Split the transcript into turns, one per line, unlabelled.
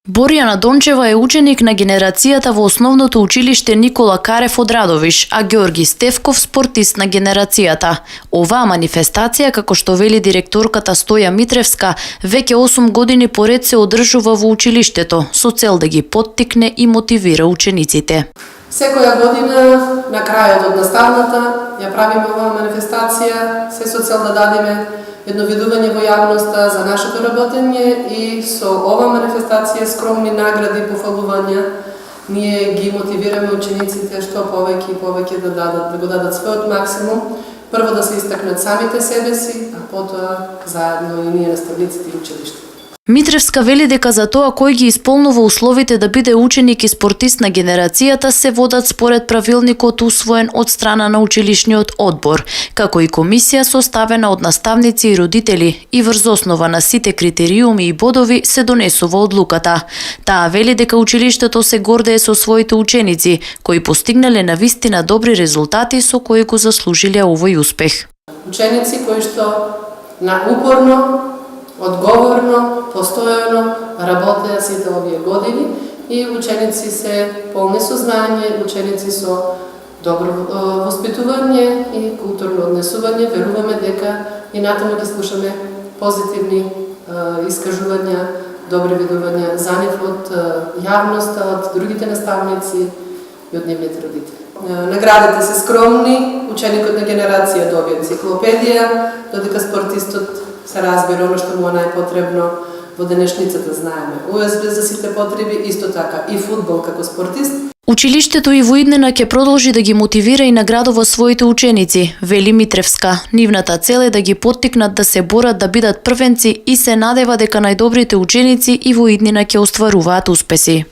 Борјана Дончева е ученик на генерацијата во основното училиште Никола Карев од Радовиш, а Ѓорги Стевков спортист на генерацијата. Оваа манифестација, како што вели директорката Стоја Митревска, веќе 8 години поред се одржува во училиштето, со цел да ги поттикне и мотивира учениците.
Секоја година, на крајот од наставната, ја правиме оваа манифестација, се со цел да дадеме едно видување во јавноста за нашето работење и со оваа манифестација скромни награди и пофалувања ние ги мотивираме учениците што повеќе и повеќе да го дадат својот максимум, прво да се истакнат самите себе си, а потоа заедно и ние наставниците и училиште.
Митревска вели дека за тоа кој ги исполнува условите да биде ученик и спортист на генерацијата се водат според правилникот усвоен од страна на училишниот одбор, како и комисија составена од наставници и родители, и врз основа на сите критериуми и бодови се донесува одлуката. Таа вели дека училиштето се гордее со своите ученици, кои постигнале навистина добри резултати со кои го заслужиле овој успех.
Ученици кои што упорно, одговорно, постојано работеа сите овие години и ученици се полни со знаење, ученици со добро воспитување и културно однесување. Веруваме дека и натаму ќе слушаме позитивни искажувања, добри видувања за нив од јавноста, од другите наставници и од нивните родители. Наградите се скромни, ученикот на генерација добија енциклопедија, додека спортистот се разбира оно што му е најпотребно во денешницата, знаеме. УСБ за сите потреби, исто така и фудбал како спортист.
Училиштето и во иднина ќе продолжи да ги мотивира и наградува своите ученици, вели Митревска. Нивната цел е да ги поттикнат да се борат да бидат првенци и се надева дека најдобрите ученици и во иднина ќе остваруваат успеси.